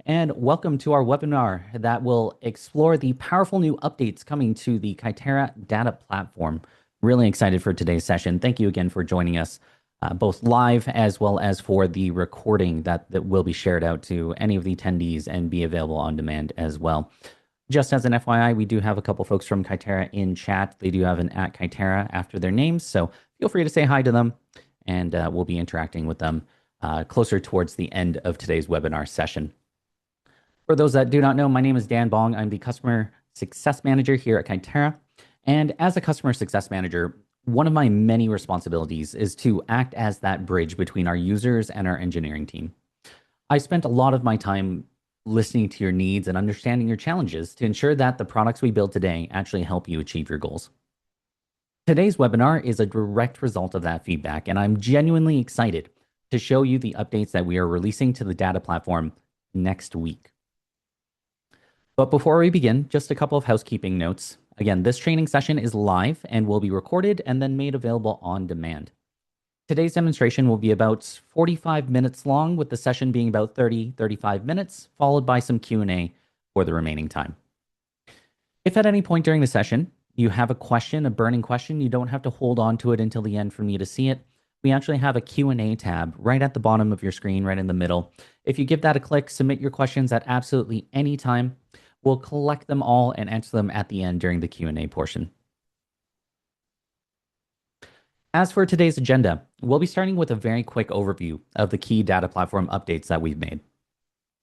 And welcome to our webinar that will explore the powerful new updates coming to the Kaiterra Data Platform. Really excited for today's session. Thank you again for joining us, both live as well as for the recording that will be shared out to any of the attendees and be available on demand as well. Just as an FYI, we do have a couple folks from Kaiterra in chat. They do have an @Kaiterra after their names, so feel free to say hi to them, and we'll be interacting with them closer towards the end of today's webinar session. For those that do not know, my name is Dan Bong. I'm the Customer Success Manager here at Kaiterra. And as a Customer Success Manager, one of my many responsibilities is to act as that bridge between our users and our engineering team. I spent a lot of my time listening to your needs and understanding your challenges to ensure that the products we build today actually help you achieve your goals. Today's webinar is a direct result of that feedback, and I'm genuinely excited to show you the updates that we are releasing to the data platform next week. But before we begin, just a couple of housekeeping notes. Again, this training session is live and will be recorded and then made available on demand. Today's demonstration will be about 45 minutes long, with the session being about 35 minutes, followed by some Q&A for the remaining time. If at any point during the session you have a question, a burning question, you don't have to hold on to it until the end for me to see it. We actually have a Q&A tab right at the bottom of your screen, right in the middle. If you give that a click, submit your questions at absolutely any time. We'll collect them all and answer them at the end during the Q&A portion. As for today's agenda, we'll be starting with a very quick overview of the key data platform updates that we've made.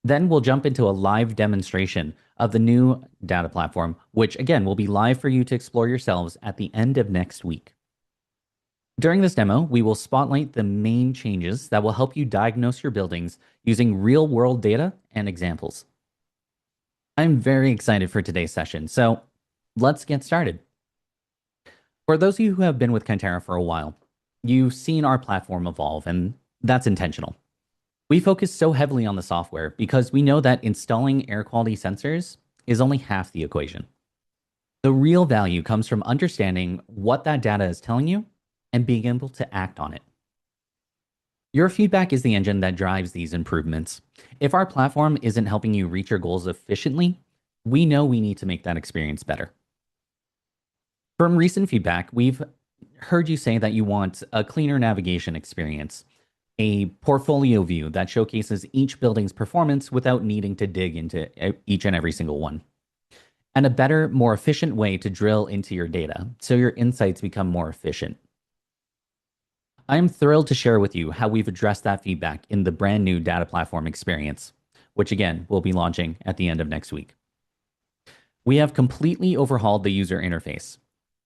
Then we'll jump into a live demonstration of the new data platform, which again will be live for you to explore yourselves at the end of next week. During this demo, we will spotlight the main changes that will help you diagnose your buildings using real-world data and examples. I'm very excited for today's session, so let's get started. For those of you who have been with Kaiterra for a while, you've seen our platform evolve, and that's intentional. We focus so heavily on the software because we know that installing air quality sensors is only half the equation. The real value comes from understanding what that data is telling you and being able to act on it. Your feedback is the engine that drives these improvements. If our platform isn't helping you reach your goals efficiently, we know we need to make that experience better. From recent feedback, we've heard you say that you want a cleaner navigation experience, a portfolio view that showcases each building's performance without needing to dig into each and every single one, and a better, more efficient way to drill into your data so your insights become more efficient. I am thrilled to share with you how we've addressed that feedback in the brand new data platform experience, which again, will be launching at the end of next week. We have completely overhauled the user interface,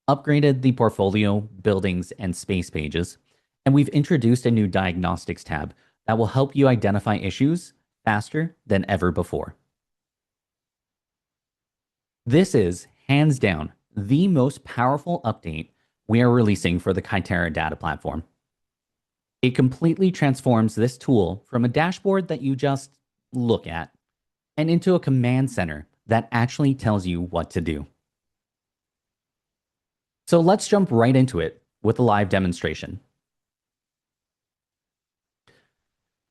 upgraded the portfolio, buildings, and space pages, and we've introduced a new Diagnostics tab that will help you identify issues faster than ever before. This is, hands down, the most powerful update we are releasing for the Kaiterra Data Platform. It completely transforms this tool from a dashboard that you just look at and into a command center that actually tells you what to do. So let's jump right into it with a live demonstration.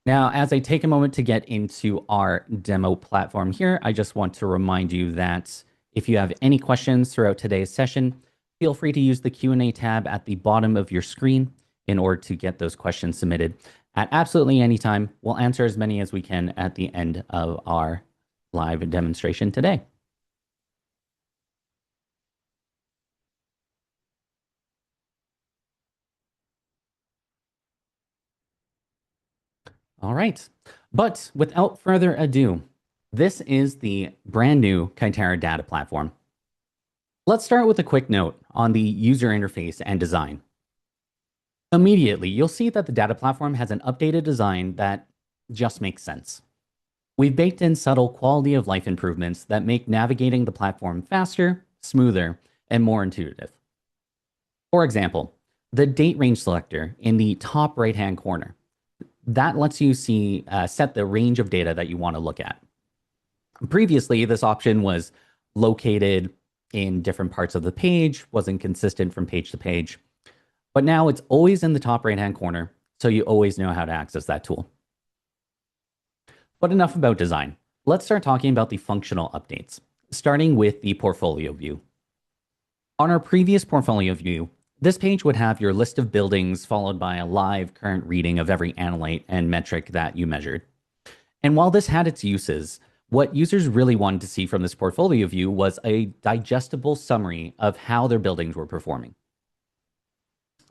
Now, as I take a moment to get into our demo platform here, I just want to remind you that if you have any questions throughout today's session, feel free to use the Q&A tab at the bottom of your screen in order to get those questions submitted at absolutely any time. We'll answer as many as we can at the end of our live demonstration today. All right, but without further ado, this is the brand new Kaiterra Data Platform. Let's start with a quick note on the user interface and design. Immediately, you'll see that the data platform has an updated design that just makes sense. We've baked in subtle quality of life improvements that make navigating the platform faster, smoother, and more intuitive. For example, the date range selector in the top right-hand corner, that lets you set the range of data that you want to look at. Previously, this option was located in different parts of the page, wasn't consistent from page to page. But now it's always in the top right-hand corner, so you always know how to access that tool. But enough about design. Let's start talking about the functional updates, starting with the portfolio view. On our previous portfolio view, this page would have your list of buildings followed by a live current reading of every analyte and metric that you measured. And while this had its uses, what users really wanted to see from this portfolio view was a digestible summary of how their buildings were performing.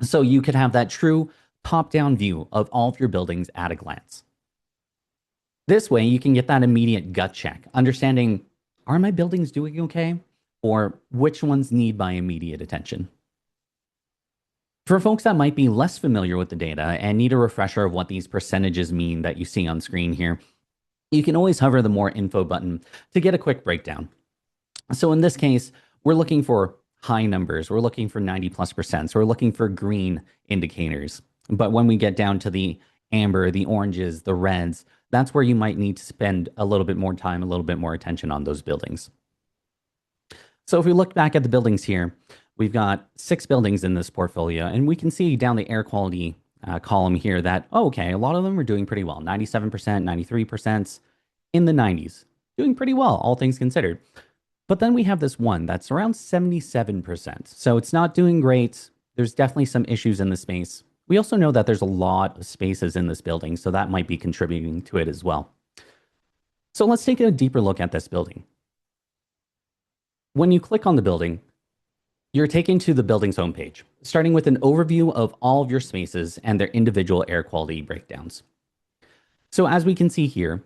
So you could have that true top-down view of all of your buildings at a glance. This way, you can get that immediate gut check, understanding, are my buildings doing okay? Or which ones need my immediate attention? For folks that might be less familiar with the data and need a refresher of what these percentages mean that you see on screen here, you can always hover the More Info button to get a quick breakdown. So in this case, we're looking for high numbers. We're looking for 90+%. So we're looking for green indicators. But when we get down to the amber, the oranges, the reds, that's where you might need to spend a little bit more time, a little bit more attention on those buildings. So if we look back at the buildings here, we've got 6 buildings in this portfolio, and we can see down the air quality column here that, okay, a lot of them are doing pretty well. 97%, 93%, in the 90s. Doing pretty well, all things considered. But then we have this one that's around 77%. So it's not doing great. There's definitely some issues in the space. We also know that there's a lot of spaces in this building, so that might be contributing to it as well. So let's take a deeper look at this building. When you click on the building, you're taken to the building's homepage, starting with an overview of all of your spaces and their individual air quality breakdowns. So as we can see here,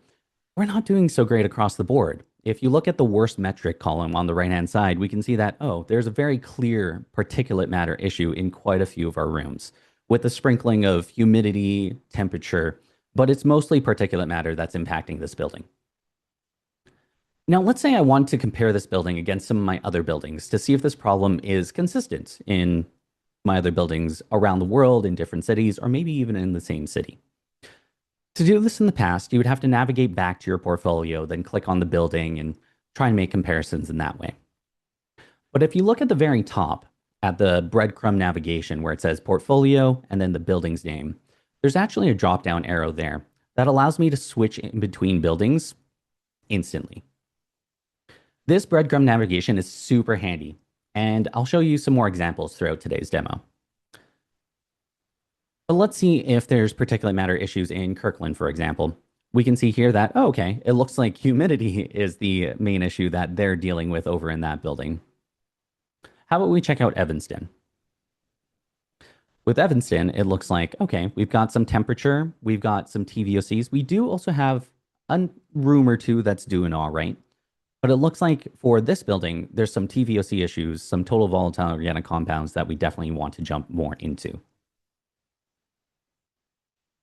we're not doing so great across the board. If you look at the worst metric column on the right-hand side, we can see that, there's a very clear particulate matter issue in quite a few of our rooms, with the sprinkling of humidity, temperature, but it's mostly particulate matter that's impacting this building. Now, let's say I want to compare this building against some of my other buildings to see if this problem is consistent in my other buildings around the world, in different cities, or maybe even in the same city. To do this in the past, you would have to navigate back to your portfolio, then click on the building and try and make comparisons in that way. But if you look at the very top, at the breadcrumb navigation where it says portfolio and then the building's name, there's actually a drop-down arrow there that allows me to switch in between buildings instantly. This breadcrumb navigation is super handy, and I'll show you some more examples throughout today's demo. But let's see if there's particulate matter issues in Kirkland, for example. We can see here that, it looks like humidity is the main issue that they're dealing with over in that building. How about we check out Evanston? With Evanston, it looks like, we've got some temperature, we've got some TVOCs. We do also have a room or two that's doing all right. But it looks like for this building, there's some TVOC issues, some total volatile organic compounds that we definitely want to jump more into.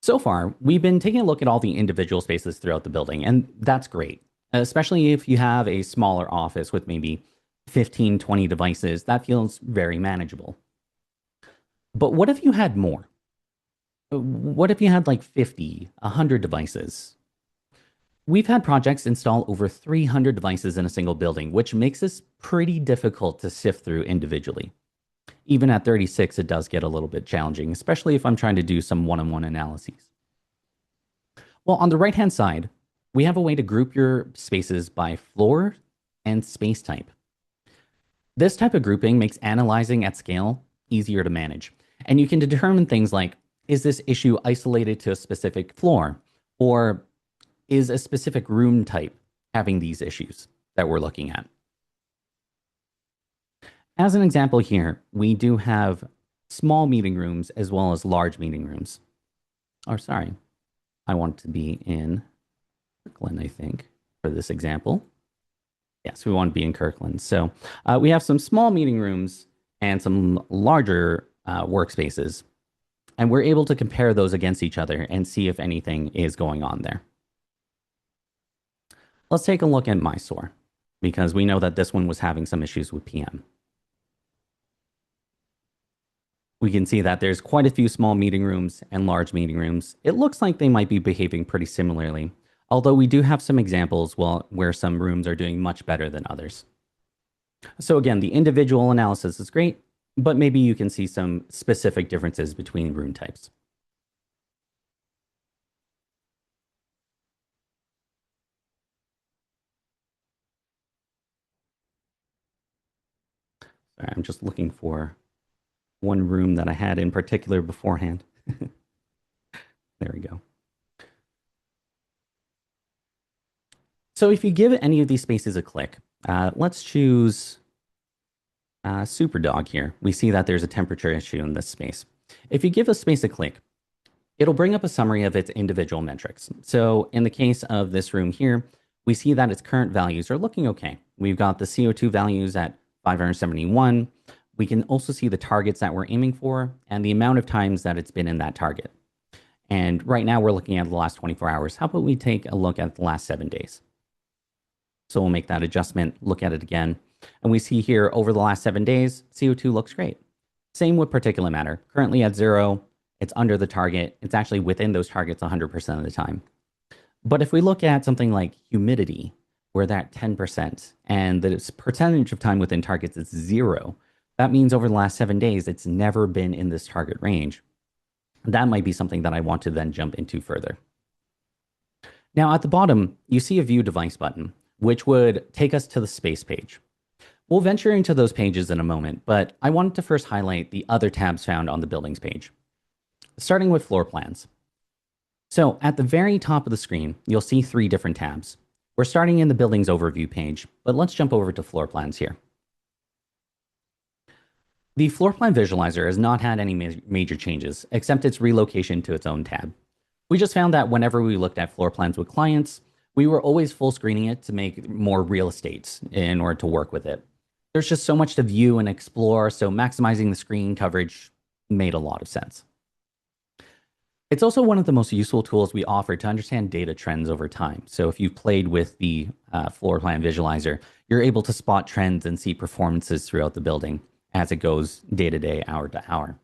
So far, we've been taking a look at all the individual spaces throughout the building, and that's great, especially if you have a smaller office with maybe 15, 20 devices. That feels very manageable. But what if you had more? What if you had like 50, 100 devices? We've had projects install over 300 devices in a single building, which makes this pretty difficult to sift through individually. Even at 36, it does get a little bit challenging, especially if I'm trying to do some one-on-one analyses. Well, on the right-hand side, we have a way to group your spaces by floor and space type. This type of grouping makes analyzing at scale easier to manage. And you can determine things like, is this issue isolated to a specific floor? Or is a specific room type having these issues that we're looking at? As an example here, we do have small meeting rooms as well as large meeting rooms. I want to be in Kirkland, I think, for this example. Yes, we want to be in Kirkland. So we have some small meeting rooms and some larger workspaces, and we're able to compare those against each other and see if anything is going on there. Let's take a look at Mysore, because we know that this one was having some issues with PM. We can see that there's quite a few small meeting rooms and large meeting rooms. It looks like they might be behaving pretty similarly, although we do have some examples where some rooms are doing much better than others. So again, the individual analysis is great, but maybe you can see some specific differences between room types. Sorry, I'm just looking for one room that I had in particular beforehand. There we go. So if you give any of these spaces a click, let's choose Superdog here. We see that there's a temperature issue in this space. If you give a space a click, it'll bring up a summary of its individual metrics. So in the case of this room here, we see that its current values are looking okay. We've got the CO2 values at 571. We can also see the targets that we're aiming for and the amount of times that it's been in that target. And right now we're looking at the last 24 hours. How about we take a look at the last 7 days? So we'll make that adjustment, look at it again. And we see here over the last 7 days, CO2 looks great. Same with particulate matter. Currently at 0, it's under the target. It's actually within those targets 100% of the time. But if we look at something like humidity, we're at 10%, and the percentage of time within targets is 0. That means over the last 7 days, it's never been in this target range. That might be something that I want to then jump into further. Now at the bottom, you see a View Device button, which would take us to the space page. We'll venture into those pages in a moment, but I wanted to first highlight the other tabs found on the buildings page. Starting with floor plans. So at the very top of the screen, you'll see 3 different tabs. We're starting in the buildings overview page, but let's jump over to floor plans here. The floor plan visualizer has not had any major changes, except its relocation to its own tab. We just found that whenever we looked at floor plans with clients, we were always full screening it to make more real estate in order to work with it. There's just so much to view and explore, so maximizing the screen coverage made a lot of sense. It's also one of the most useful tools we offer to understand data trends over time. So if you've played with the floor plan visualizer, you're able to spot trends and see performances throughout the building as it goes day to day, hour to hour.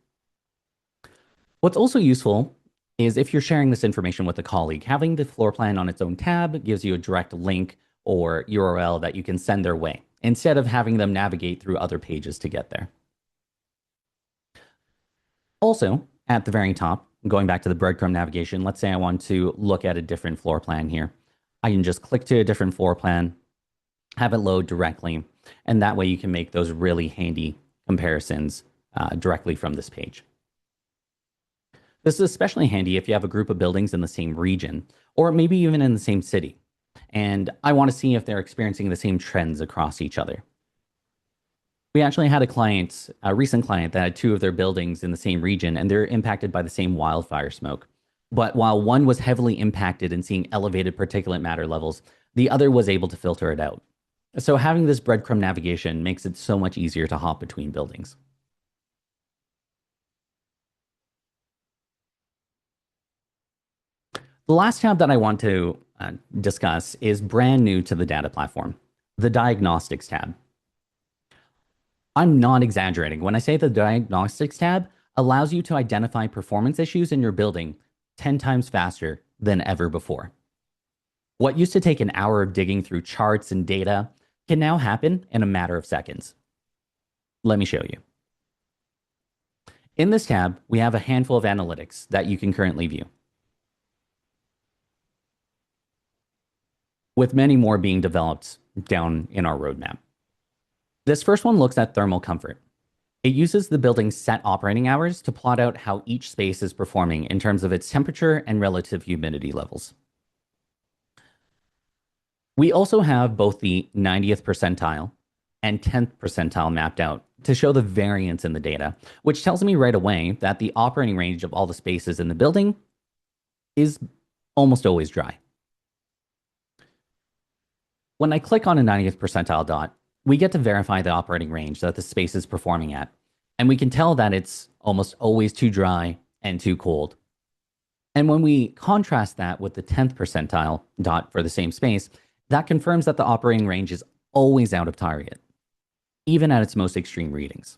What's also useful is if you're sharing this information with a colleague, having the floor plan on its own tab gives you a direct link or URL that you can send their way, instead of having them navigate through other pages to get there. Also, at the very top, going back to the breadcrumb navigation, let's say I want to look at a different floor plan here. I can just click to a different floor plan, have it load directly, and that way you can make those really handy comparisons directly from this page. This is especially handy if you have a group of buildings in the same region, or maybe even in the same city, and I want to see if they're experiencing the same trends across each other. We actually had a recent client that had 2 of their buildings in the same region, and they're impacted by the same wildfire smoke. But while one was heavily impacted and seeing elevated particulate matter levels, the other was able to filter it out. So having this breadcrumb navigation makes it so much easier to hop between buildings. The last tab that I want to discuss is brand new to the data platform, the Diagnostics tab. I'm not exaggerating when I say the Diagnostics tab allows you to identify performance issues in your building 10 times faster than ever before. What used to take an hour of digging through charts and data can now happen in a matter of seconds. Let me show you. In this tab, we have a handful of analytics that you can currently view, with many more being developed down in our roadmap. This first one looks at thermal comfort. It uses the building's set operating hours to plot out how each space is performing in terms of its temperature and relative humidity levels. We also have both the 90th percentile and 10th percentile mapped out to show the variance in the data, which tells me right away that the operating range of all the spaces in the building is almost always dry. When I click on a 90th percentile dot, we get to verify the operating range that the space is performing at, and we can tell that it's almost always too dry and too cold. And when we contrast that with the 10th percentile dot for the same space, that confirms that the operating range is always out of target, even at its most extreme readings.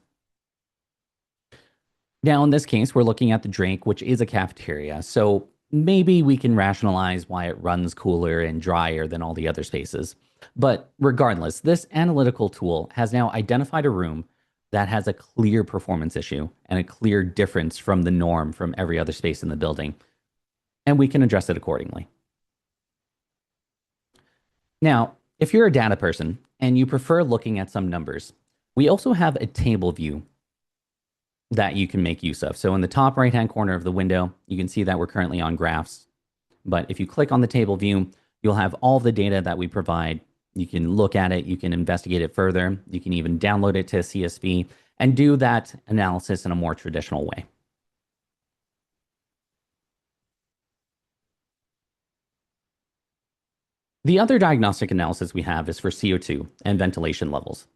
Now, in this case, we're looking at the drink, which is a cafeteria, so maybe we can rationalize why it runs cooler and drier than all the other spaces. But regardless, this analytical tool has now identified a room that has a clear performance issue and a clear difference from the norm from every other space in the building, and we can address it accordingly. Now, if you're a data person and you prefer looking at some numbers, We also have a table view that you can make use of. So in the top right-hand corner of the window, you can see that we're currently on graphs. But if you click on the table view, you'll have all the data that we provide. You can look at it, you can investigate it further, you can even download it to a CSV and do that analysis in a more traditional way. The other diagnostic analysis we have is for CO2 and ventilation levels.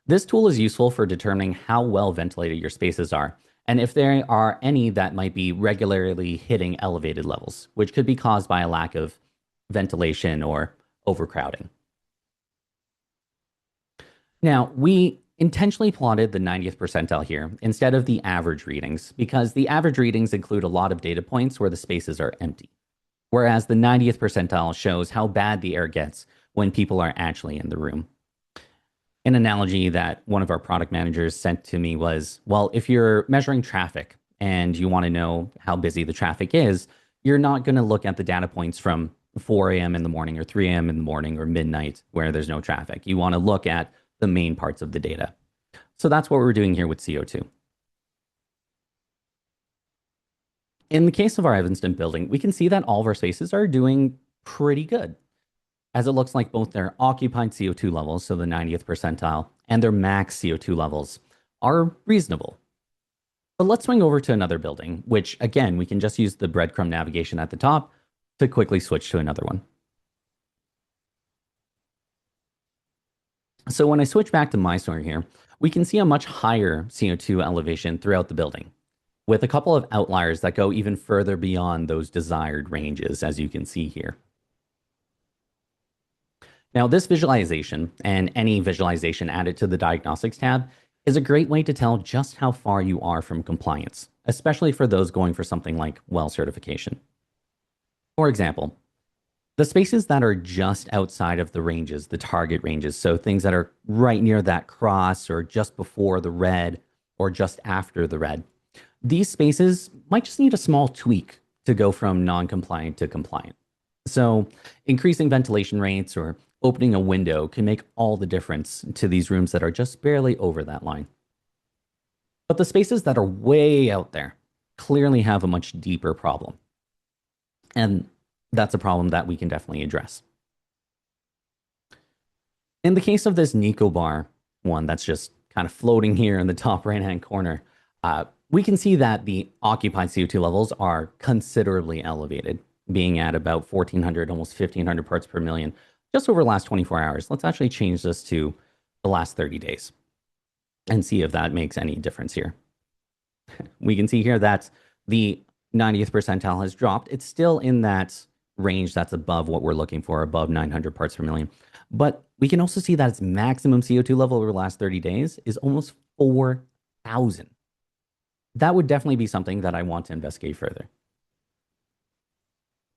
This tool is useful for determining how well ventilated your spaces are, and if there are any that might be regularly hitting elevated levels, which could be caused by a lack of ventilation or overcrowding. Now, we intentionally plotted the 90th percentile here instead of the average readings, because the average readings include a lot of data points where the spaces are empty, whereas the 90th percentile shows how bad the air gets when people are actually in the room. An analogy that one of our product managers sent to me was, well, if you're measuring traffic and you want to know how busy the traffic is, you're not going to look at the data points from 4 a.m. in the morning or 3 a.m. in the morning or midnight where there's no traffic. You want to look at the main parts of the data. So that's what we're doing here with CO2. In the case of our Evanston building, we can see that all of our spaces are doing pretty good, as it looks like both their occupied CO2 levels, so the 90th percentile, and their max CO2 levels are reasonable. But let's swing over to another building, which again, we can just use the breadcrumb navigation at the top to quickly switch to another one. So when I switch back to my story here, we can see a much higher CO2 elevation throughout the building, with a couple of outliers that go even further beyond those desired ranges, as you can see here. Now, this visualization and any visualization added to the Diagnostics tab is a great way to tell just how far you are from compliance, especially for those going for something like WELL certification. For example, the spaces that are just outside of the ranges, the target ranges, so things that are right near that cross or just before the red or just after the red, these spaces might just need a small tweak to go from non-compliant to compliant. So increasing ventilation rates or opening a window can make all the difference to these rooms that are just barely over that line. But the spaces that are way out there clearly have a much deeper problem. And that's a problem that we can definitely address. In the case of this Nico bar one that's just kind of floating here in the top right-hand corner, we can see that the occupied CO2 levels are considerably elevated, being at about 1,400, almost 1,500 parts per million, just over the last 24 hours. Let's actually change this to the last 30 days and see if that makes any difference here. We can see here that the 90th percentile has dropped. It's still in that range that's above what we're looking for, above 900 parts per million. But we can also see that its maximum CO2 level over the last 30 days is almost 4,000. That would definitely be something that I want to investigate further.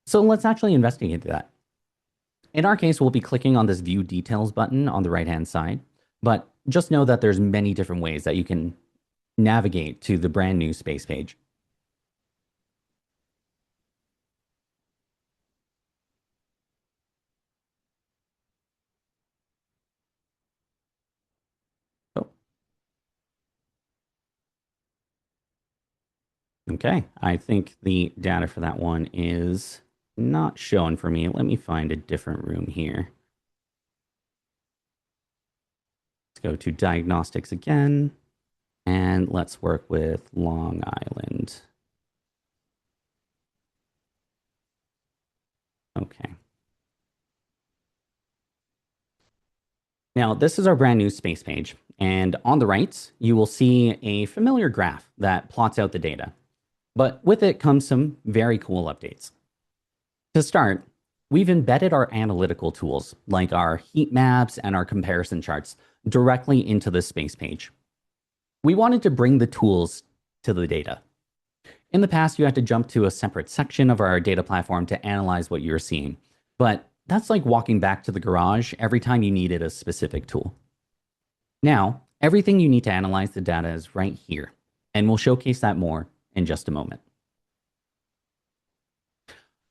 So let's actually investigate that. In our case, we'll be clicking on this View Details button on the right-hand side, but just know that there's many different ways that you can navigate to the brand new space page. Oh. Okay, I think the data for that one is not shown for me. Let me find a different room here. Let's go to Diagnostics again, and let's work with Long Island. Okay. Now, this is our brand new space page, and on the right, you will see a familiar graph that plots out the data. But with it comes some very cool updates. To start, we've embedded our analytical tools, like our heat maps and our comparison charts, directly into the space page. We wanted to bring the tools to the data. In the past, you had to jump to a separate section of our data platform to analyze what you're seeing. But that's like walking back to the garage every time you needed a specific tool. Now, everything you need to analyze the data is right here, and we'll showcase that more in just a moment.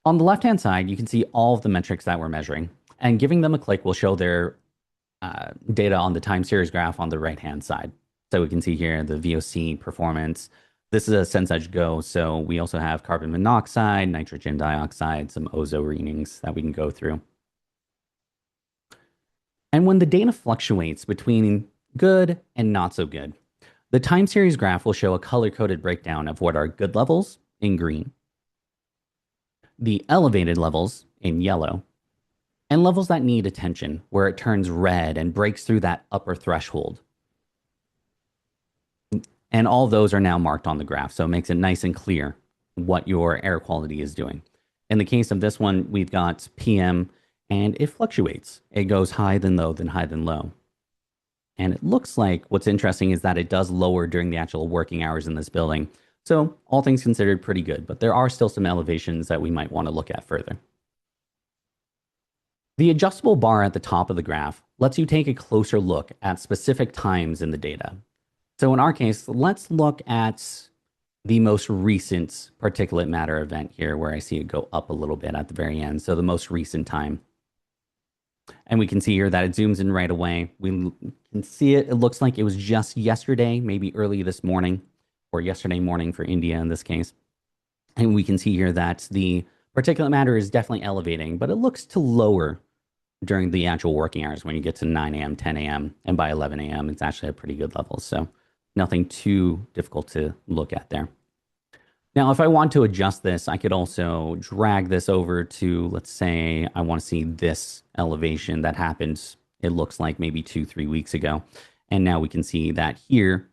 On the left-hand side, you can see all of the metrics that we're measuring, and giving them a click will show their data on the time series graph on the right-hand side. So we can see here the VOC performance. This is a sense edge go. So we also have carbon monoxide, nitrogen dioxide, some ozone readings that we can go through. And when the data fluctuates between good and not so good, the time series graph will show a color-coded breakdown of what are good levels in green, the elevated levels in yellow, and levels that need attention, where it turns red and breaks through that upper threshold. And all those are now marked on the graph, so it makes it nice and clear what your air quality is doing. In the case of this one, we've got PM, and it fluctuates. It goes high then low, then high then low. And it looks like what's interesting is that it does lower during the actual working hours in this building. So all things considered, pretty good, but there are still some elevations that we might want to look at further. The adjustable bar at the top of the graph lets you take a closer look at specific times in the data. So in our case, let's look at the most recent particulate matter event here, where I see it go up a little bit at the very end. So the most recent time. And we can see here that it zooms in right away. We can see it. It looks like it was just yesterday, maybe early this morning, or yesterday morning for India in this case. And we can see here that the particulate matter is definitely elevating, but it looks to lower during the actual working hours when you get to 9 a.m., 10 a.m., and by 11 a.m., it's actually at pretty good levels. So nothing too difficult to look at there. Now, if I want to adjust this, I could also drag this over to, let's say, I want to see this elevation that happened, it looks like maybe 2-3 weeks ago. And now we can see that here,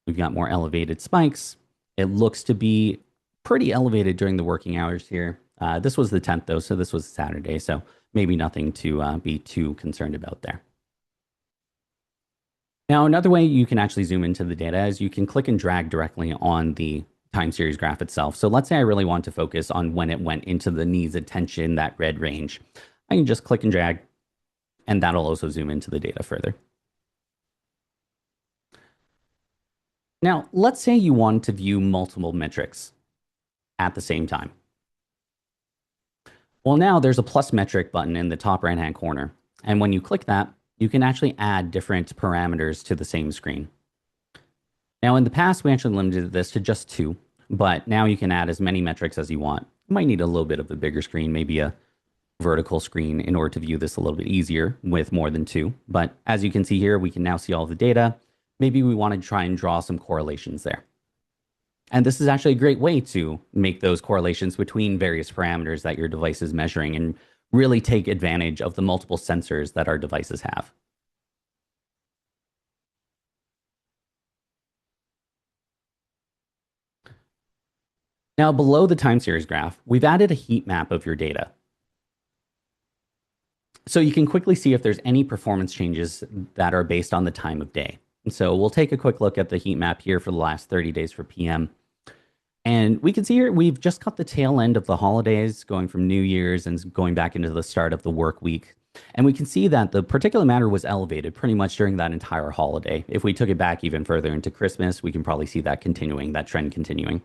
we've got more elevated spikes. It looks to be pretty elevated during the working hours here. This was the 10th, though, so this was Saturday, so maybe nothing to be too concerned about there. Now, another way you can actually zoom into the data is you can click and drag directly on the time series graph itself. So let's say I really want to focus on when it went into the needs attention, that red range. I can just click and drag, and that'll also zoom into the data further. Now, let's say you want to view multiple metrics at the same time. Well, now there's a plus metric button in the top right-hand corner. And when you click that, you can actually add different parameters to the same screen. Now, in the past, we actually limited this to just 2, but now you can add as many metrics as you want. You might need a little bit of a bigger screen, maybe a vertical screen in order to view this a little bit easier with more than 2. But as you can see here, we can now see all the data. Maybe we want to try and draw some correlations there. And this is actually a great way to make those correlations between various parameters that your device is measuring and really take advantage of the multiple sensors that our devices have. Now, below the time series graph, we've added a heat map of your data. So you can quickly see if there's any performance changes that are based on the time of day. And so we'll take a quick look at the heat map here for the last 30 days for PM. And we can see here, we've just got the tail end of the holidays going from New Year's and going back into the start of the work week. And we can see that the particulate matter was elevated pretty much during that entire holiday. If we took it back even further into Christmas, we can probably see that continuing, that trend continuing.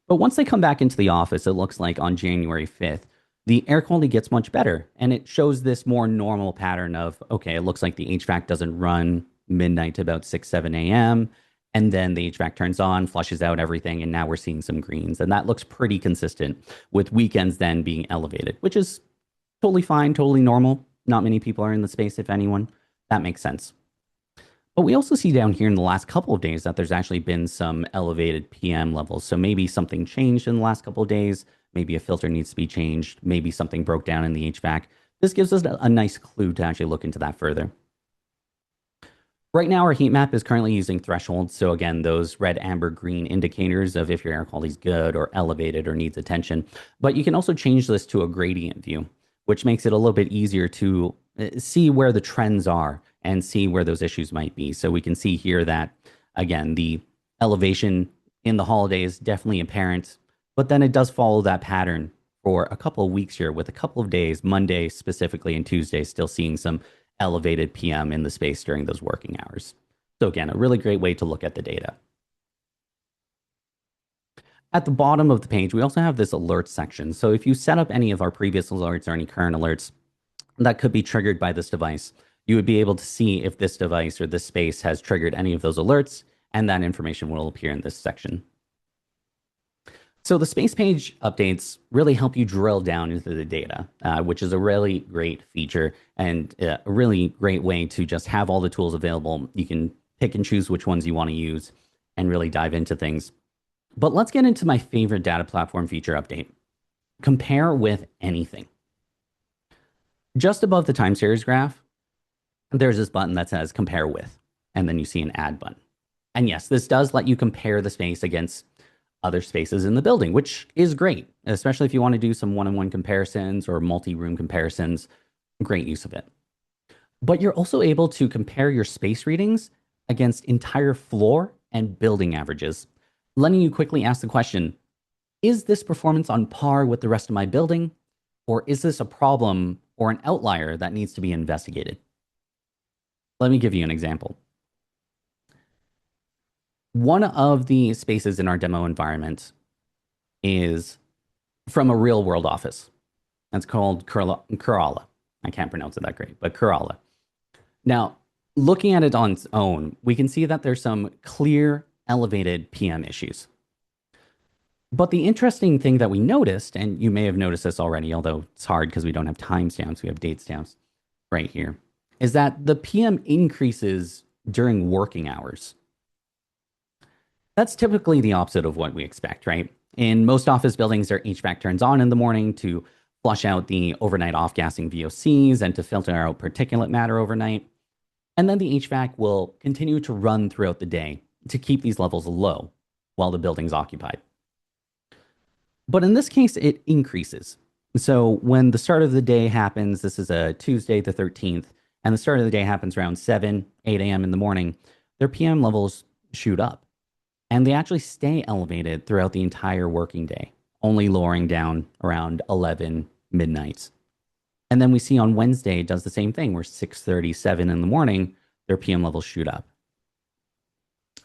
But once they come back into the office, it looks like on January 5th, the air quality gets much better. And it shows this more normal pattern of, okay, it looks like the HVAC doesn't run midnight to about 6-7 a.m. And then the HVAC turns on, flushes out everything, and now we're seeing some greens. And that looks pretty consistent with weekends then being elevated, which is totally fine, totally normal. Not many people are in the space, if anyone. That makes sense. But we also see down here in the last couple of days that there's actually been some elevated PM levels. So maybe something changed in the last couple of days. Maybe a filter needs to be changed. Maybe something broke down in the HVAC. This gives us a nice clue to actually look into that further. Right now, our heat map is currently using thresholds. So again, those red, amber, green indicators of if your air quality is good or elevated or needs attention. But you can also change this to a gradient view, which makes it a little bit easier to see where the trends are and see where those issues might be. So we can see here that, again, the elevation in the holidays is definitely apparent, but then it does follow that pattern for a couple of weeks here with a couple of days, Monday specifically and Tuesday, still seeing some elevated PM in the space during those working hours. So again, a really great way to look at the data. At the bottom of the page, we also have this alert section. So if you set up any of our previous alerts or any current alerts that could be triggered by this device, you would be able to see if this device or this space has triggered any of those alerts, and that information will appear in this section. So the space page updates really help you drill down into the data, which is a really great feature and a really great way to just have all the tools available. You can pick and choose which ones you want to use and really dive into things. But let's get into my favorite data platform feature update. Compare with anything. Just above the time series graph, there's this button that says compare with, and then you see an add button. And yes, this does let you compare the space against other spaces in the building, which is great, especially if you want to do some one-on-one comparisons or multi-room comparisons. Great use of it. But you're also able to compare your space readings against entire floor and building averages, letting you quickly ask the question, is this performance on par with the rest of my building, or is this a problem or an outlier that needs to be investigated? Let me give you an example. One of the spaces in our demo environment is from a real world office. That's called Kerala. I can't pronounce it that great, but Kerala. Now, looking at it on its own, we can see that there's some clear elevated PM issues. But the interesting thing that we noticed, and you may have noticed this already, although it's hard because we don't have timestamps, we have date stamps right here, is that the PM increases during working hours. That's typically the opposite of what we expect, right? In most office buildings, their HVAC turns on in the morning to flush out the overnight off-gassing VOCs and to filter out particulate matter overnight. And then the HVAC will continue to run throughout the day to keep these levels low while the building's occupied. But in this case, it increases. So when the start of the day happens, this is a Tuesday the 13th, and the start of the day happens around 7, 8 a.m. in the morning, their PM levels shoot up. And they actually stay elevated throughout the entire working day, only lowering down around 11 midnight. And then we see on Wednesday it does the same thing, where 6:37 in the morning, their PM levels shoot up.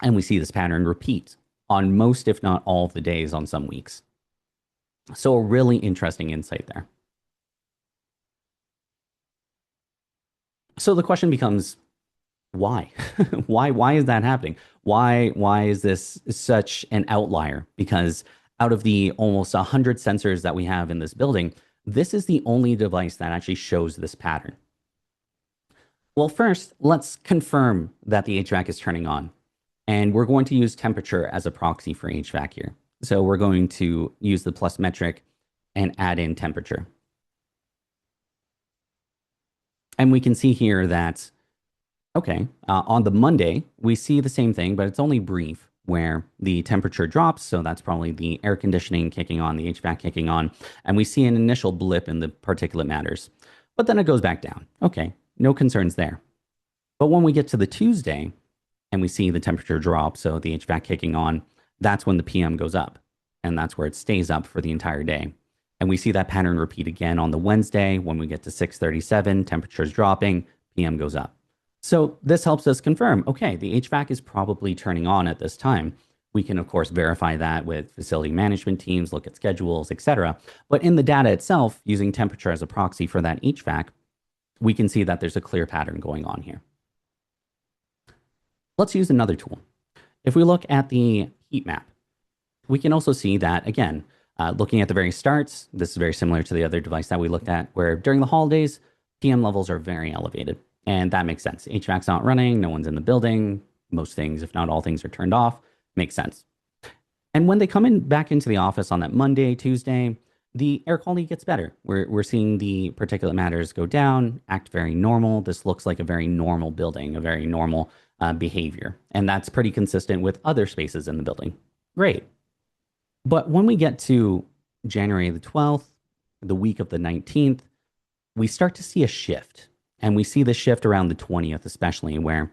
And we see this pattern repeat on most, if not all, of the days on some weeks. So a really interesting insight there. So the question becomes, why? Why is that happening? Why is this such an outlier? Because out of the almost 100 sensors that we have in this building, this is the only device that actually shows this pattern. Well, first, let's confirm that the HVAC is turning on. And we're going to use temperature as a proxy for HVAC here. So we're going to use the plus metric and add in temperature. And we can see here that, okay, on the Monday, we see the same thing, but it's only brief, where the temperature drops. So that's probably the air conditioning kicking on, the HVAC kicking on. And we see an initial blip in the particulate matters. But then it goes back down. Okay, no concerns there. But when we get to the Tuesday and we see the temperature drop, so the HVAC kicking on, that's when the PM goes up. And that's where it stays up for the entire day. And we see that pattern repeat again on the Wednesday. When we get to 6:37, temperature's dropping, PM goes up. So this helps us confirm, okay, the HVAC is probably turning on at this time. We can, of course, verify that with facility management teams, look at schedules, etc. But in the data itself, using temperature as a proxy for that HVAC, we can see that there's a clear pattern going on here. Let's use another tool. If we look at the heat map, we can also see that, again, looking at the very starts, this is very similar to the other device that we looked at, where during the holidays, PM levels are very elevated. And that makes sense. HVAC's not running, no one's in the building. Most things, if not all things, are turned off. Makes sense. And when they come in back into the office on that Monday, Tuesday, the air quality gets better. We're seeing the particulate matters go down, act very normal. This looks like a very normal building, a very normal behavior. And that's pretty consistent with other spaces in the building. Great. But when we get to January the 12th, the week of the 19th, we start to see a shift. And we see the shift around the 20th, especially, where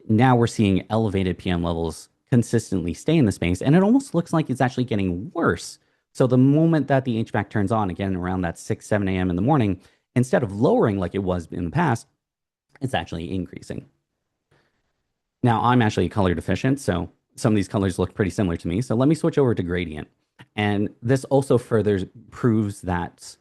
now we're seeing elevated PM levels consistently stay in the space. And it almost looks like it's actually getting worse. So the moment that the HVAC turns on, again, around that 6, 7 a.m. in the morning, instead of lowering like it was in the past, it's actually increasing. Now, I'm actually color deficient, so some of these colors look pretty similar to me. So let me switch over to gradient. And this also further proves that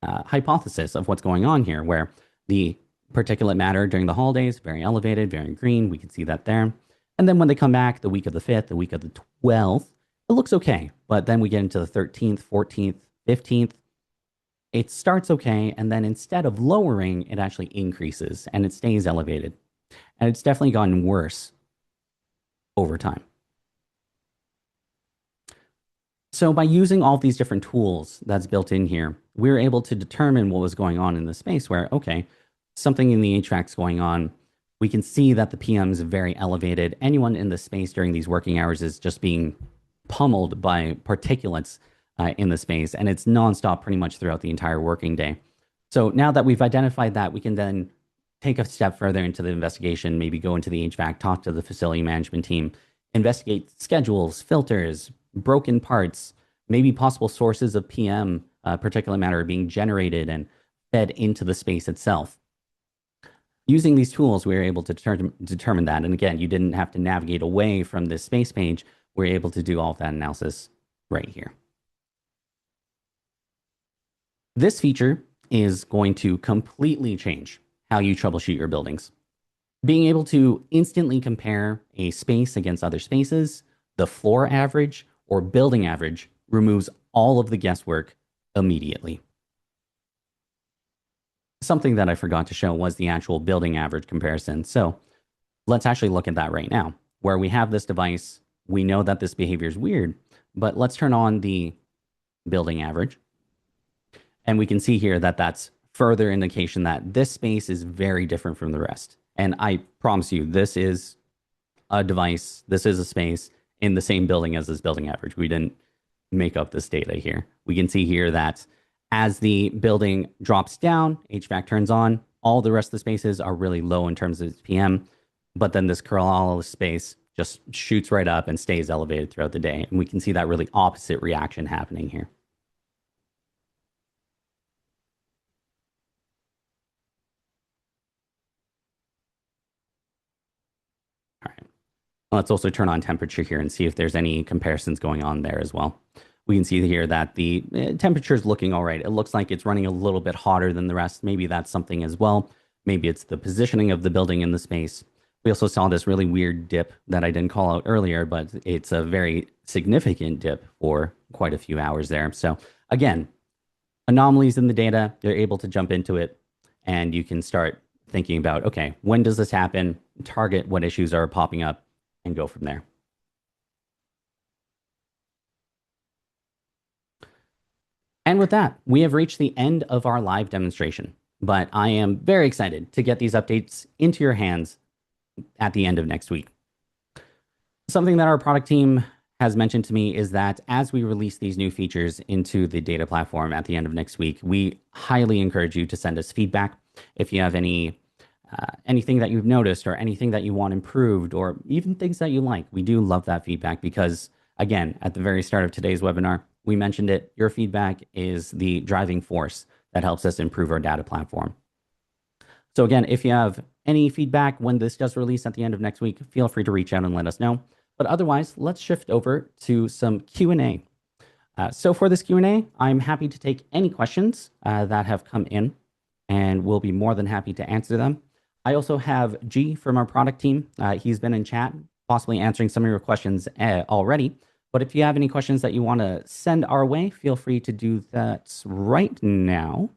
hypothesis of what's going on here, where the Particulate matter during the holidays, very elevated, very green. We can see that there. And then when they come back the week of the 5th, the week of the 12th, it looks okay. But then we get into the 13th, 14th, 15th. It starts okay. And then instead of lowering, it actually increases and it stays elevated. And it's definitely gotten worse over time. So by using all of these different tools that's built in here, we're able to determine what was going on in the space where, okay, something in the HVAC is going on. We can see that the PM is very elevated. Anyone in the space during these working hours is just being pummeled by particulates in the space, and it's nonstop pretty much throughout the entire working day. So now that we've identified that, we can then take a step further into the investigation, maybe go into the HVAC, talk to the facility management team, investigate schedules, filters, broken parts, maybe possible sources of PM particulate matter being generated and fed into the space itself. Using these tools, we were able to determine that. And again, you didn't have to navigate away from this space page. We're able to do all of that analysis right here. This feature is going to completely change how you troubleshoot your buildings. Being able to instantly compare a space against other spaces, the floor average, or building average removes all of the guesswork immediately. Something that I forgot to show was the actual building average comparison. So let's actually look at that right now. Where we have this device, we know that this behavior is weird, but let's turn on the building average. And we can see here that that's further indication that this space is very different from the rest. And I promise you, this is a device, this is a space in the same building as this building average. We didn't make up this data here. We can see here that as the building drops down, HVAC turns on, all the rest of the spaces are really low in terms of its PM, but then this Coriolis space just shoots right up and stays elevated throughout the day. And we can see that really opposite reaction happening here. All right. Let's also turn on temperature here and see if there's any comparisons going on there as well. We can see here that the temperature is looking all right. It looks like it's running a little bit hotter than the rest. Maybe that's something as well. Maybe it's the positioning of the building in the space. We also saw this really weird dip that I didn't call out earlier, but it's a very significant dip for quite a few hours there. So again, anomalies in the data, you're able to jump into it and you can start thinking about, okay, when does this happen? Target what issues are popping up and go from there. And with that, we have reached the end of our live demonstration, but I am very excited to get these updates into your hands at the end of next week. Something that our product team has mentioned to me is that as we release these new features into the data platform at the end of next week, we highly encourage you to send us feedback. If you have anything that you've noticed or anything that you want improved or even things that you like, we do love that feedback because, again, at the very start of today's webinar, we mentioned it. Your feedback is the driving force that helps us improve our data platform. So again, if you have any feedback when this does release at the end of next week, feel free to reach out and let us know. But otherwise, let's shift over to some Q&A. So for this Q&A, I'm happy to take any questions that have come in, and we'll be more than happy to answer them. I also have G from our product team. He's been in chat, possibly answering some of your questions already. But if you have any questions that you want to send our way, feel free to do that right now.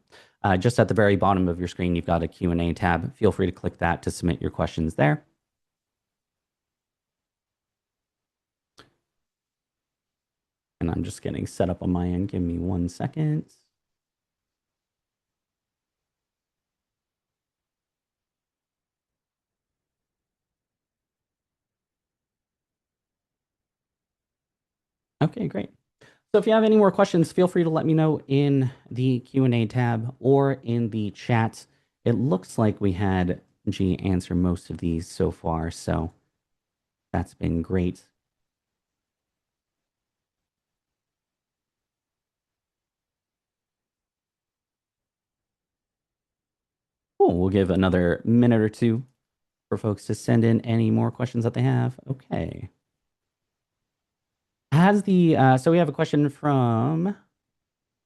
Just at the very bottom of your screen, you've got a Q&A tab. Feel free to click that to submit your questions there. And I'm just getting set up on my end. Give me 1 second. Okay, great. So if you have any more questions, feel free to let me know in the Q&A tab or in the chat. It looks like we had G answer most of these so far, so that's been great. Cool. We'll give another minute or two for folks to send in any more questions that they have. Okay. So we have a question from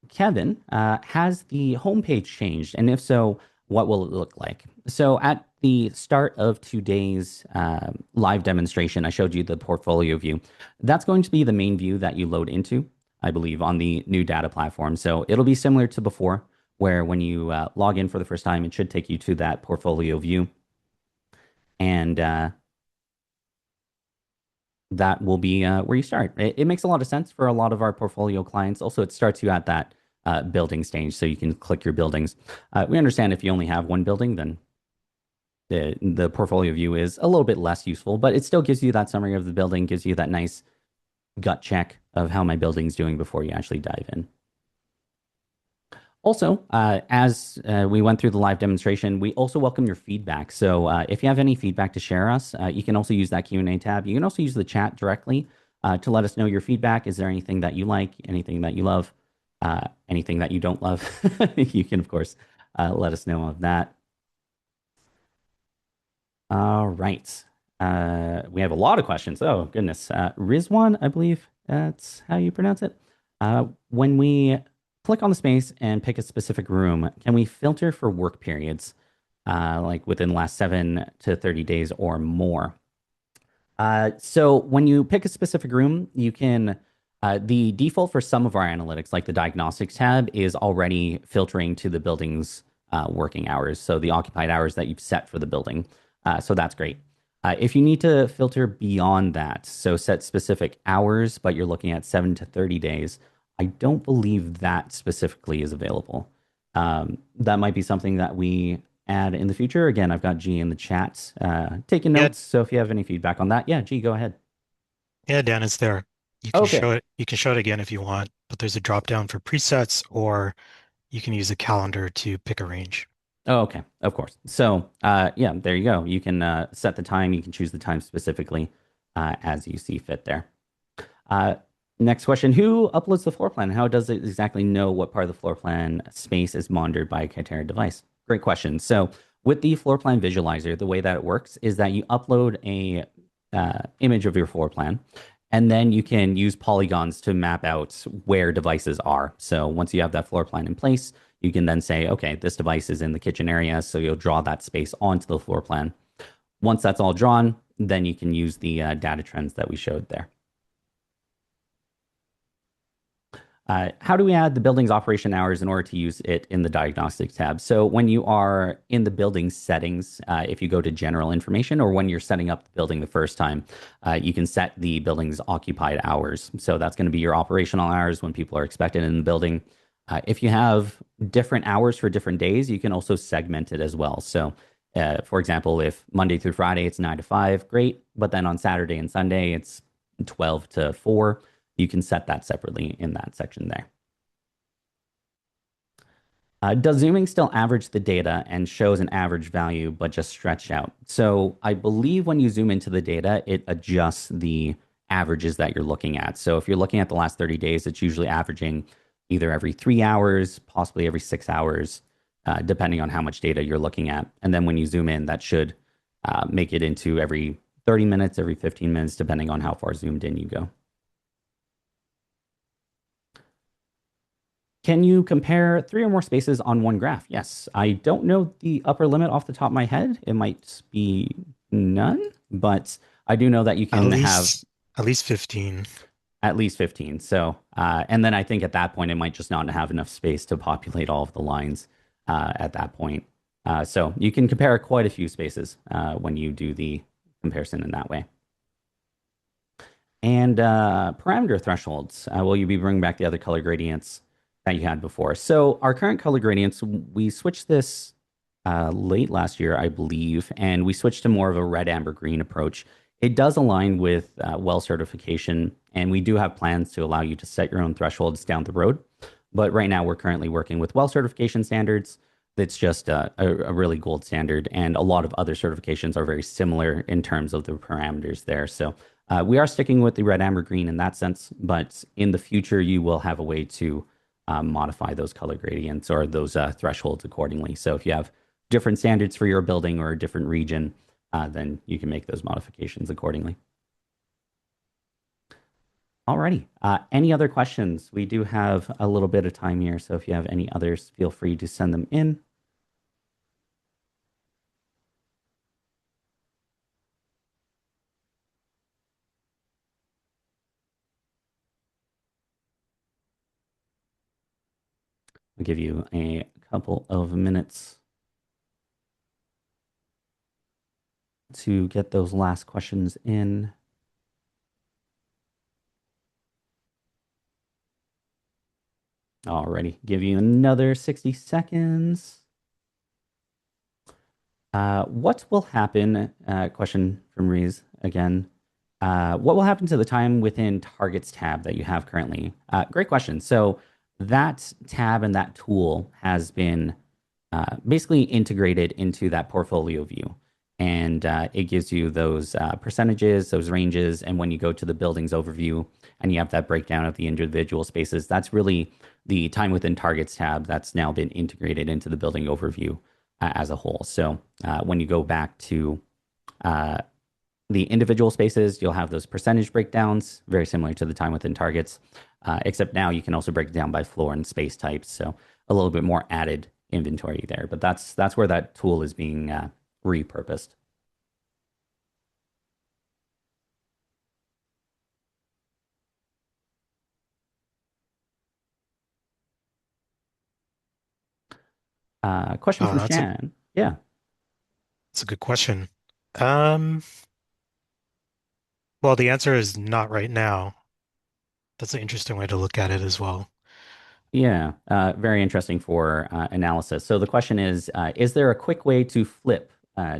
Kevin. Has the homepage changed? And if so, what will it look like? So at the start of today's live demonstration, I showed you the portfolio view. That's going to be the main view that you load into, I believe, on the new data platform. So it'll be similar to before, where when you log in for the first time, it should take you to that portfolio view. And that will be where you start. It makes a lot of sense for a lot of our portfolio clients. Also, it starts you at that building stage, so you can click your buildings. We understand if you only have one building, then the portfolio view is a little bit less useful, but it still gives you that summary of the building, gives you that nice gut check of how my building's doing before you actually dive in. Also, as we went through the live demonstration, we also welcome your feedback. So if you have any feedback to share us, you can also use that Q&A tab. You can also use the chat directly to let us know your feedback. Is there anything that you like, anything that you love, anything that you don't love? You can, of course, let us know of that. All right. We have a lot of questions. Oh, goodness. Rizwan, I believe that's how you pronounce it. When we click on the space and pick a specific room, can we filter for work periods, like within the last 7 to 30 days or more? So when you pick a specific room, you can, the default for some of our analytics, like the Diagnostics tab, is already filtering to the building's working hours. So the occupied hours that you've set for the building. So that's great. If you need to filter beyond that, so set specific hours, but you're looking at 7 to 30 days, I don't believe that specifically is available. That might be something that we add in the future. Again, I've got G in the chat taking Yeah, notes. So if you have any feedback on that, yeah, G, go ahead. yeah, Dan, it's there. You can Okay. show it. You can show it again if you want, but there's a drop down for presets, or you can use a calendar to pick a range. Oh, okay. Of course. So yeah, there you go. You can set the time. You can choose the time specifically as you see fit there. Uh, Next question. Who uploads the floor plan? How does it exactly know what part of the floor plan space is monitored by a Kaiterra device? Great question. So with the floor plan visualizer, the way that it works is that you upload a image of your floor plan, and then you can use polygons to map out where devices are. So once you have that floor plan in place, you can then say, okay, this device is in the kitchen area. So you'll draw that space onto the floor plan. Once that's all drawn, then you can use the data trends that we showed there. How do we add the building's operation hours in order to use it in the Diagnostics tab? So when you are in the building settings, if you go to general information, or when you're setting up the building the first time, you can set the building's occupied hours. So that's going to be your operational hours when people are expected in the building. If you have different hours for different days, you can also segment it as well. So for example, if Monday through Friday it's 9 to 5, great. But then on Saturday and Sunday it's 12 to 4. You can set that separately in that section there. Does zooming still average the data and shows an average value, but just stretched out? So I believe when you zoom into the data, it adjusts the averages that you're looking at. So if you're looking at the last 30 days, it's usually averaging either every 3 hours, possibly every 6 hours, depending on how much data you're looking at. And then when you zoom in, that should make it into every 30 minutes, every 15 minutes, depending on how far zoomed in you go. Can you compare 3 or more spaces on one graph? Yes. I don't know the upper limit off the top of my head. It might be none, but I do know that you At can have least, at least 15. at least 15. So, and then I think at that point, it might just not have enough space to populate all of the lines at that point. So you can compare quite a few spaces when you do the comparison in that way. And parameter thresholds. Will you be bringing back the other color gradients that you had before? So our current color gradients, we switched this late last year, I believe, and we switched to more of a red, amber, green approach. It does align with well certification, and we do have plans to allow you to set your own thresholds down the road. But right now, we're currently working with well certification standards. It's just a really gold standard, and a lot of other certifications are very similar in terms of the parameters there. So we are sticking with the red, amber, green in that sense, but in the future, you will have a way to modify those color gradients or those thresholds accordingly. So if you have different standards for your building or a different region, then you can make those modifications accordingly. Alrighty. Any other questions? We do have a little bit of time here, so if you have any others, feel free to send them in. I'll give you a couple of minutes to get those last questions in. Alrighty, give you another 60 seconds. What will happen? Question from Reese again. What will happen to the time within targets tab that you have currently? Great question. So that tab and that tool has been basically integrated into that portfolio view. And it gives you those percentages, those ranges. And when you go to the buildings overview and you have that breakdown of the individual spaces, that's really the time within targets tab that's now been integrated into the building overview as a whole. So when you go back to the individual spaces, you'll have those percentage breakdowns, very similar to the time within targets, except now you can also break it down by floor and space types. So a little bit more added inventory there, but that's where that tool is being repurposed. Question Oh, from Shan. Yeah. that's a good question. Well, the answer is not right now. That's an interesting way to look at it as well. Yeah, very interesting for analysis. So the question is there a quick way to flip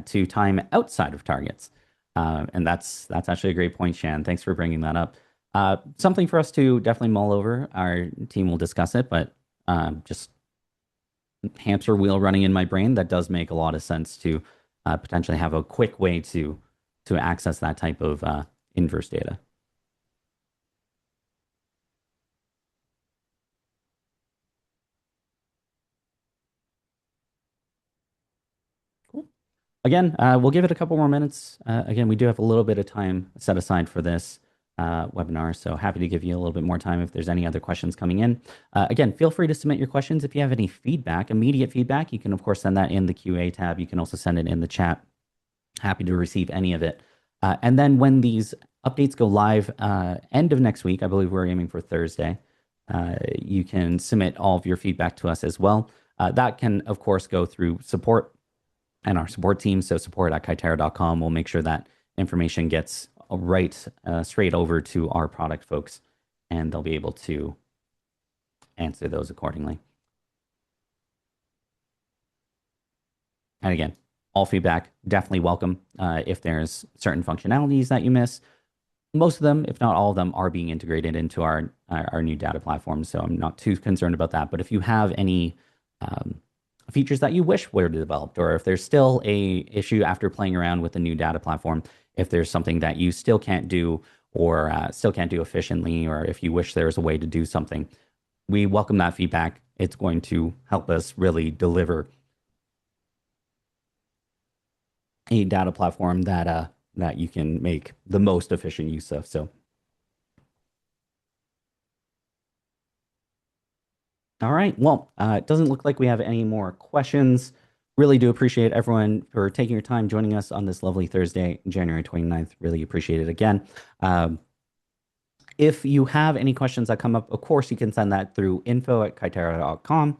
to time outside of targets? And that's actually a great point, Shan. Thanks for bringing that up. Something for us to definitely mull over. Our team will discuss it, but just hamster wheel running in my brain, that does make a lot of sense to potentially have a quick way to access that type of inverse data. Cool. Again, we'll give it a couple more minutes. Again, we do have a little bit of time set aside for this webinar, so happy to give you a little bit more time if there's any other questions coming in. Again, feel free to submit your questions. If you have any feedback, immediate feedback, you can, of course, send that in the QA tab. You can also send it in the chat. Happy to receive any of it. And then when these updates go live, end of next week, I believe we're aiming for Thursday, you can submit all of your feedback to us as well. That can, of course, go through support and our support team. So support@kaiterra.com will make sure that information gets right straight over to our product folks, and they'll be able to answer those accordingly. And again, all feedback definitely welcome. If there's certain functionalities that you miss, most of them, if not all of them, are being integrated into our new data platform. So I'm not too concerned about that. But if you have any features that you wish were developed, or if there's still a issue after playing around with the new data platform, if there's something that you still can't do or still can't do efficiently, or if you wish there's a way to do something, we welcome that feedback. It's going to help us really deliver a data platform that that you can make the most efficient use of. So, all right. Well, it doesn't look like we have any more questions. Really do appreciate everyone for taking your time joining us on this lovely Thursday, January 29th. Really appreciate it again. If you have any questions that come up, of course, you can send that through info@kaiterra.com.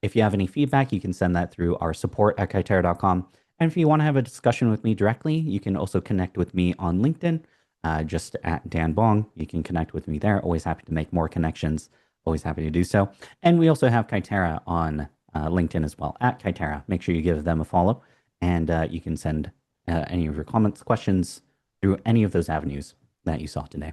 If you have any feedback, you can send that through our support@kaiterra.com. And if you want to have a discussion with me directly, you can also connect with me on LinkedIn, just at Dan Bong. You can connect with me there. Always happy to make more connections. Always happy to do so. And we also have Kaiterra on LinkedIn as well, @Kaiterra. Make sure you give them a follow. And you can send any of your comments, questions through any of those avenues that you saw today.